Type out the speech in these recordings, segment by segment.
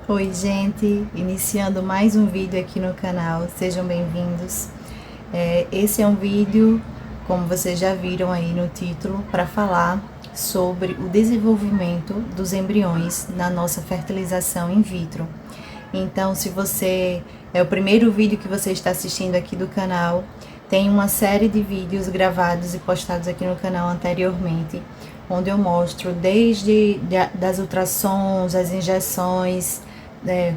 Oi, gente! Iniciando mais um vídeo aqui no canal, sejam bem-vindos. Esse é um vídeo, como vocês já viram aí no título, para falar sobre o desenvolvimento dos embriões na nossa fertilização in vitro. Então, se você é o primeiro vídeo que você está assistindo aqui do canal, tem uma série de vídeos gravados e postados aqui no canal anteriormente, onde eu mostro desde das ultrassons, as injeções,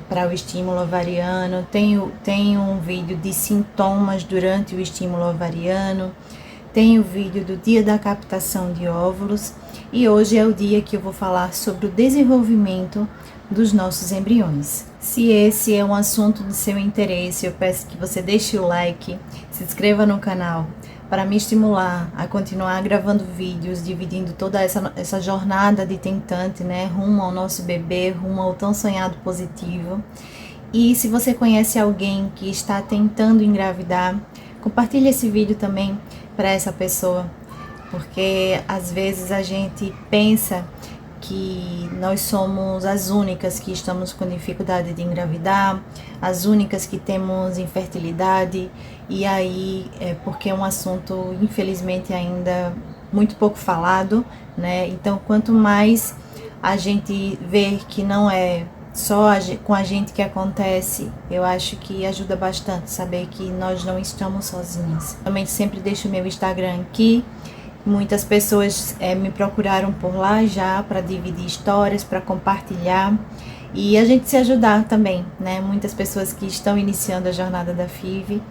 para o estímulo ovariano, tenho um vídeo de sintomas durante o estímulo ovariano, tenho o vídeo do dia da captação de óvulos e hoje é o dia que eu vou falar sobre o desenvolvimento dos nossos embriões. Se esse é um assunto de seu interesse, eu peço que você deixe o like, se inscreva no canal, para me estimular a continuar gravando vídeos, dividindo toda essa jornada de tentante, né, rumo ao nosso bebê, rumo ao tão sonhado positivo. E se você conhece alguém que está tentando engravidar, compartilhe esse vídeo também para essa pessoa, porque às vezes a gente pensa que nós somos as únicas que estamos com dificuldade de engravidar, as únicas que temos infertilidade, e aí porque é um assunto infelizmente ainda muito pouco falado, né? Então, quanto mais a gente vê que não é só com a gente que acontece, eu acho que ajuda bastante saber que nós não estamos sozinhas. Também sempre deixo o meu Instagram aqui. Muitas pessoas me procuraram por lá já para dividir histórias, para compartilhar e a gente se ajudar também, né? Muitas pessoas que estão iniciando a jornada da FIV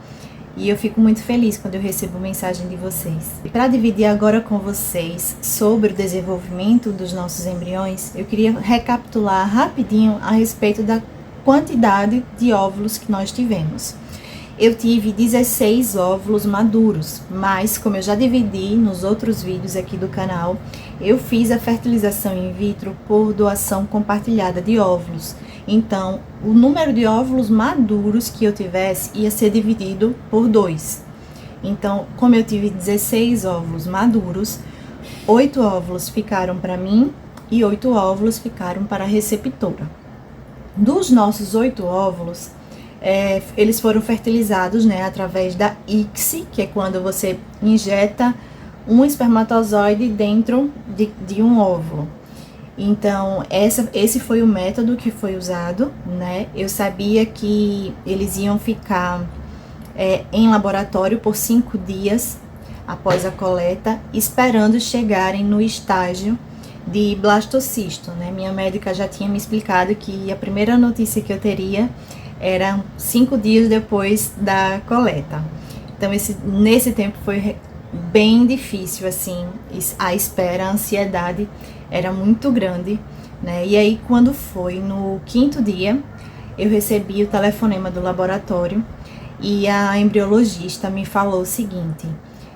e eu fico muito feliz quando eu recebo mensagem de vocês. E para dividir agora com vocês sobre o desenvolvimento dos nossos embriões, eu queria recapitular rapidinho a respeito da quantidade de óvulos que nós tivemos. Eu tive 16 óvulos maduros, mas como eu já dividi nos outros vídeos aqui do canal, eu fiz a fertilização in vitro por doação compartilhada de óvulos. Então, o número de óvulos maduros que eu tivesse ia ser dividido por 2. Então, como eu tive 16 óvulos maduros, 8 óvulos ficaram para mim e 8 óvulos ficaram para a receptora. Dos nossos 8 óvulos, eles foram fertilizados, né, através da ICSI, que é quando você injeta um espermatozoide dentro de um óvulo. Então, esse foi o método que foi usado, né? Eu sabia que eles iam ficar em laboratório por 5 dias após a coleta, esperando chegarem no estágio de blastocisto, né? Minha médica já tinha me explicado que a primeira notícia que eu teria era 5 dias depois da coleta. Então, nesse tempo foi bem difícil, assim, a espera, a ansiedade era muito grande, né? E aí, quando foi no 5º dia, eu recebi o telefonema do laboratório e a embriologista me falou o seguinte,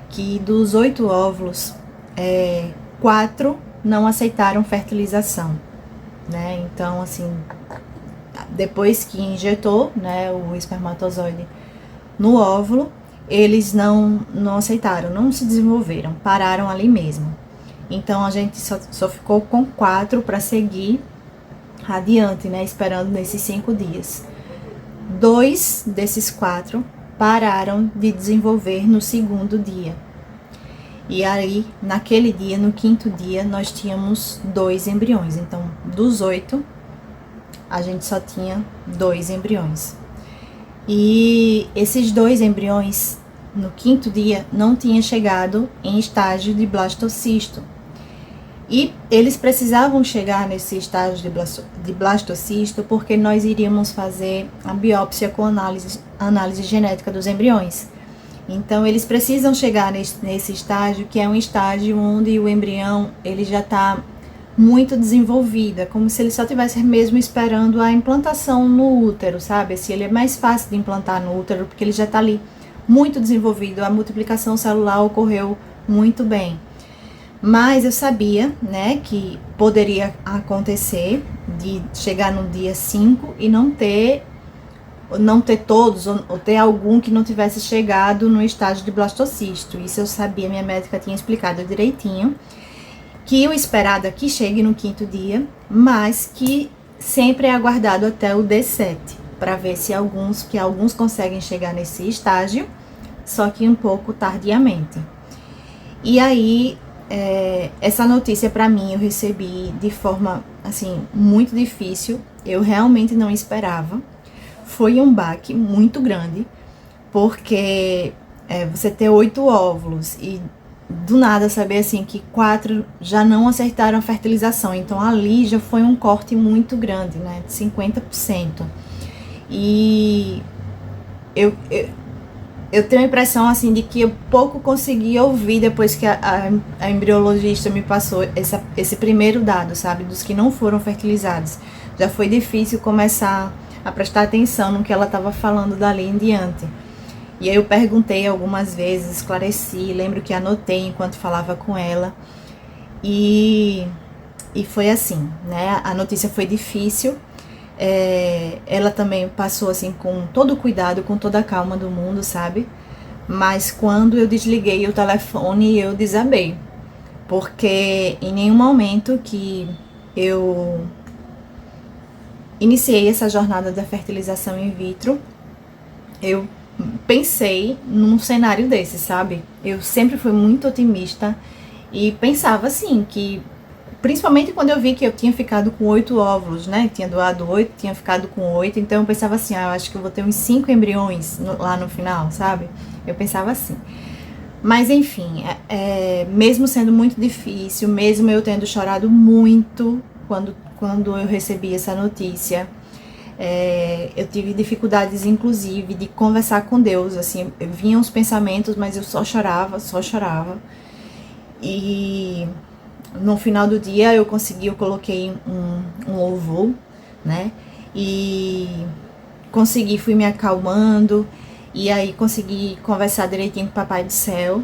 que dos 8 óvulos, 4 não aceitaram fertilização, né? Então, assim, depois que injetou, né, o espermatozoide no óvulo, eles não aceitaram, não se desenvolveram, pararam ali mesmo. Então, a gente só ficou com 4 para seguir adiante, né, esperando nesses 5 dias. 2 desses 4 pararam de desenvolver no 2º dia. E aí, naquele dia, no 5º dia, nós tínhamos 2 embriões. Então, dos 8, a gente só tinha 2 embriões. E esses 2 embriões, no 5º dia, não tinham chegado em estágio de blastocisto. E eles precisavam chegar nesse estágio de blastocisto porque nós iríamos fazer a biópsia com análise genética dos embriões. Então, eles precisam chegar nesse estágio, que é um estágio onde o embrião ele já está muito desenvolvido, é como se ele só estivesse mesmo esperando a implantação no útero, sabe? Assim, ele é mais fácil de implantar no útero, porque ele já está ali muito desenvolvido, a multiplicação celular ocorreu muito bem. Mas eu sabia, né, que poderia acontecer de chegar no dia 5 e não ter todos, ou ter algum que não tivesse chegado no estágio de blastocisto. Isso eu sabia, minha médica tinha explicado direitinho, que o esperado é que chegue no 5º dia, mas que sempre é aguardado até o D7, para ver se alguns conseguem chegar nesse estágio, só que um pouco tardiamente. E aí, essa notícia para mim eu recebi de forma, assim, muito difícil. Eu realmente não esperava. Foi um baque muito grande, porque você ter 8 óvulos e do nada saber assim que 4 já não acertaram a fertilização. Então ali já foi um corte muito grande, né? De 50%. E eu tenho a impressão assim de que eu pouco consegui ouvir depois que a embriologista me passou esse primeiro dado, sabe? Dos que não foram fertilizados. Já foi difícil começar a prestar atenção no que ela estava falando dali em diante. E aí eu perguntei algumas vezes, esclareci, lembro que anotei enquanto falava com ela. E foi assim, né? A notícia foi difícil. Ela também passou assim com todo o cuidado, com toda a calma do mundo, sabe? Mas quando eu desliguei o telefone, eu desabei. Porque em nenhum momento que eu iniciei essa jornada da fertilização in vitro, eu pensei num cenário desse, sabe? Eu sempre fui muito otimista e pensava assim que, principalmente quando eu vi que eu tinha ficado com 8 óvulos, né? Tinha doado 8, tinha ficado com 8, então eu pensava assim, eu acho que eu vou ter uns 5 embriões lá no final, sabe? Eu pensava assim. Mas enfim, mesmo sendo muito difícil, mesmo eu tendo chorado muito quando eu recebi essa notícia, eu tive dificuldades, inclusive, de conversar com Deus, assim, vinham os pensamentos, mas eu só chorava, e no final do dia eu coloquei um louvor, né, e fui me acalmando, e aí consegui conversar direitinho com o Papai do Céu,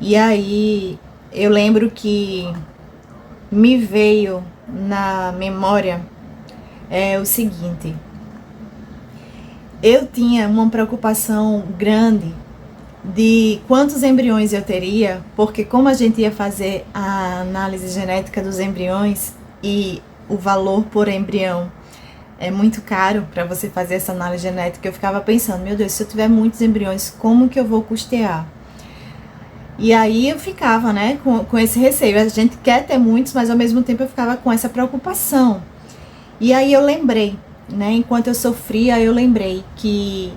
e aí eu lembro que me veio na memória o seguinte: eu tinha uma preocupação grande de quantos embriões eu teria, porque como a gente ia fazer a análise genética dos embriões e o valor por embrião é muito caro para você fazer essa análise genética, eu ficava pensando, meu Deus, se eu tiver muitos embriões, como que eu vou custear? E aí eu ficava, né, com esse receio. A gente quer ter muitos, mas ao mesmo tempo eu ficava com essa preocupação. E aí eu lembrei, né, enquanto eu sofria, eu lembrei que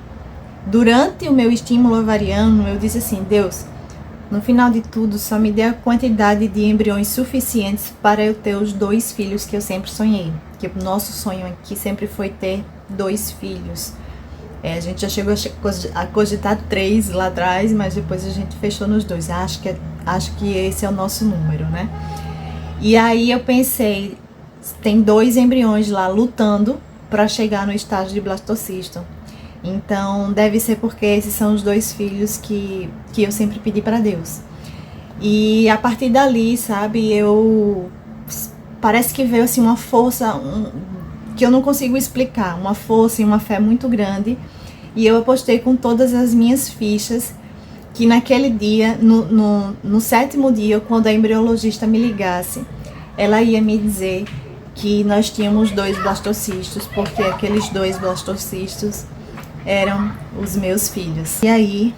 durante o meu estímulo ovariano, eu disse assim, Deus, no final de tudo, só me dê a quantidade de embriões suficientes para eu ter os 2 filhos que eu sempre sonhei. Que o nosso sonho aqui sempre foi ter 2 filhos. A gente já chegou a cogitar 3 lá atrás, mas depois a gente fechou nos 2. Acho que esse é o nosso número, né? E aí eu pensei, tem 2 embriões lá lutando para chegar no estágio de blastocisto. Então deve ser porque esses são os 2 filhos que eu sempre pedi para Deus. E a partir dali, sabe, parece que veio assim uma força que eu não consigo explicar, uma força e uma fé muito grande, e eu apostei com todas as minhas fichas que naquele dia, no 7º dia, quando a embriologista me ligasse, ela ia me dizer que nós tínhamos 2 blastocistos, porque aqueles 2 blastocistos eram os meus filhos. E aí,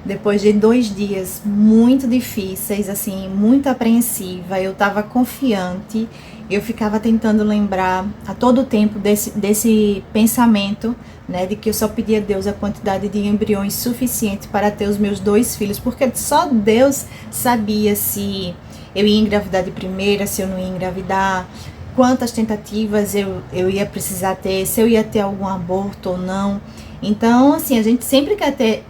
depois de 2 dias muito difíceis, assim, muito apreensiva, eu tava confiante, eu ficava tentando lembrar a todo tempo desse pensamento, né, de que eu só pedia a Deus a quantidade de embriões suficiente para ter os meus 2 filhos, porque só Deus sabia se eu ia engravidar de primeira, se eu não ia engravidar, quantas tentativas eu ia precisar ter, se eu ia ter algum aborto ou não. Então, assim, a gente sempre quer ter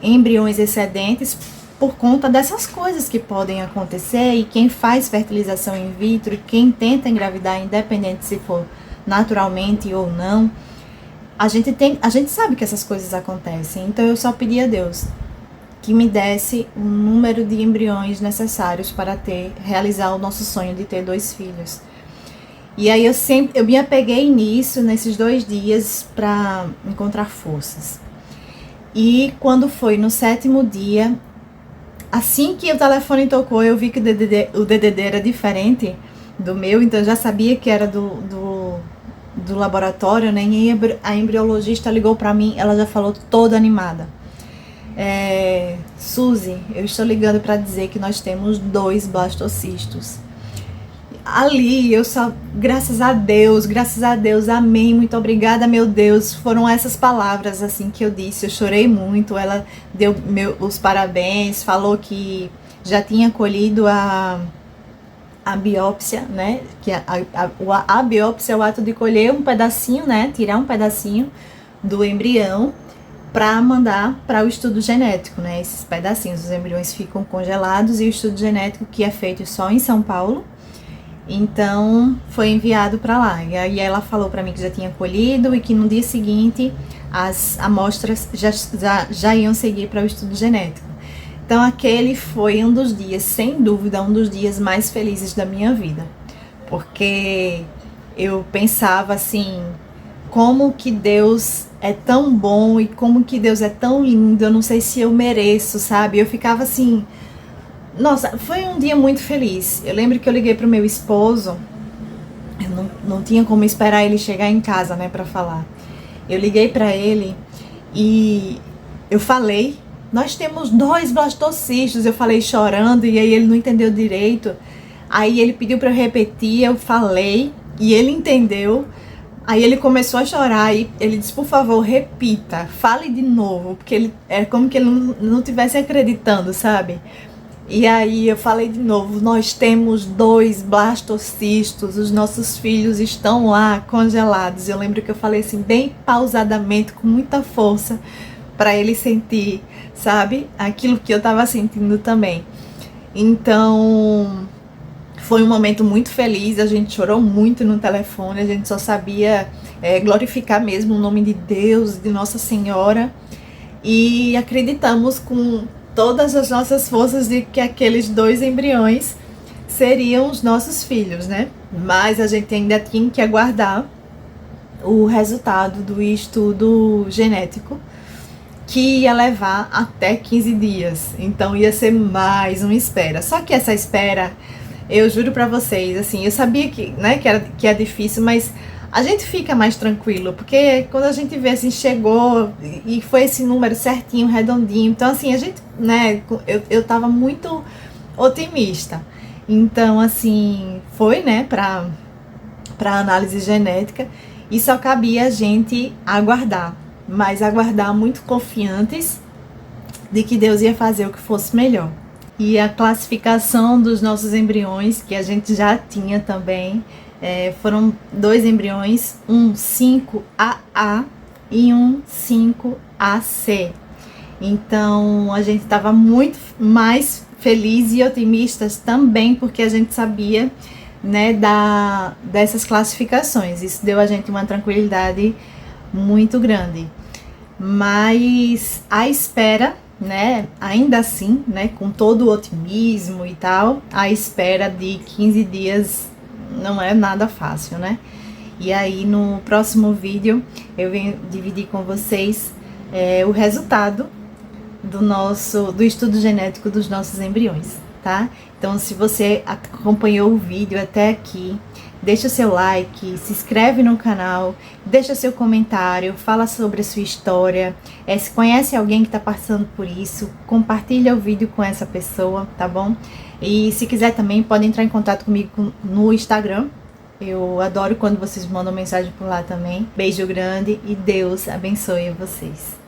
embriões excedentes por conta dessas coisas que podem acontecer, e quem faz fertilização in vitro, e quem tenta engravidar, independente se for naturalmente ou não, a gente sabe que essas coisas acontecem. Então eu só pedi a Deus que me desse o número de embriões necessários para realizar o nosso sonho de ter 2 filhos. E aí eu me apeguei nisso, nesses 2 dias, para encontrar forças. E quando foi no 7º dia, assim que o telefone tocou, eu vi que o DDD era diferente do meu, então eu já sabia que era do do laboratório, né? E a embriologista ligou para mim, ela já falou toda animada. Suzy, eu estou ligando para dizer que nós temos 2 blastocistos. Ali, eu só, graças a Deus, amém, muito obrigada, meu Deus. Foram essas palavras, assim, que eu disse. Eu chorei muito, ela deu os parabéns, falou que já tinha colhido a biópsia, né? Que a biópsia é o ato de colher um pedacinho, né? Tirar um pedacinho do embrião para mandar para o estudo genético, né? Esses pedacinhos, os embriões ficam congelados e o estudo genético, que é feito só em São Paulo, então foi enviado para lá. E aí ela falou para mim que já tinha colhido e que no dia seguinte as amostras já iam seguir para o estudo genético. Então aquele foi um dos dias, sem dúvida, um dos dias mais felizes da minha vida, porque eu pensava assim, como que Deus é tão bom e como que Deus é tão lindo, eu não sei se eu mereço, sabe? Eu ficava assim, nossa, foi um dia muito feliz. Eu lembro que eu liguei pro meu esposo, eu não tinha como esperar ele chegar em casa, né, pra falar. Eu liguei pra ele e eu falei, nós temos 2 blastocistos, eu falei chorando e aí ele não entendeu direito. Aí ele pediu pra eu repetir, eu falei e ele entendeu. Aí ele começou a chorar e ele disse, por favor, repita, fale de novo, porque ele é como que ele não estivesse acreditando, sabe? E aí eu falei de novo, nós temos 2 blastocistos, os nossos filhos estão lá congelados. Eu lembro que eu falei assim, bem pausadamente, com muita força, para ele sentir, sabe? Aquilo que eu estava sentindo também. Então, foi um momento muito feliz, a gente chorou muito no telefone, a gente só sabia glorificar mesmo o nome de Deus, de Nossa Senhora, e acreditamos com todas as nossas forças de que aqueles 2 embriões seriam os nossos filhos, né? Mas a gente ainda tinha que aguardar o resultado do estudo genético, que ia levar até 15 dias, então ia ser mais uma espera. Só que essa espera, eu juro pra vocês, assim, eu sabia que, né, que é difícil, mas a gente fica mais tranquilo, porque quando a gente vê assim, chegou e foi esse número certinho, redondinho, então assim, a gente, né, eu tava muito otimista. Então assim, foi, né, pra análise genética e só cabia a gente aguardar, mas aguardar muito confiantes de que Deus ia fazer o que fosse melhor. E a classificação dos nossos embriões, que a gente já tinha também, foram 2 embriões, um 5AA e um 5AC. Então a gente estava muito mais feliz e otimistas também, porque a gente sabia, né, dessas classificações. Isso deu a gente uma tranquilidade muito grande. Mas a espera, né, ainda assim, né, com todo o otimismo e tal, a espera de 15 dias não é nada fácil, né? E aí no próximo vídeo eu venho dividir com vocês o resultado do estudo genético dos nossos embriões, tá? Então, se você acompanhou o vídeo até aqui, deixa o seu like, se inscreve no canal, deixa seu comentário, fala sobre a sua história, se conhece alguém que está passando por isso, compartilha o vídeo com essa pessoa, tá bom? E se quiser também, pode entrar em contato comigo no Instagram, eu adoro quando vocês mandam mensagem por lá também. Beijo grande e Deus abençoe vocês.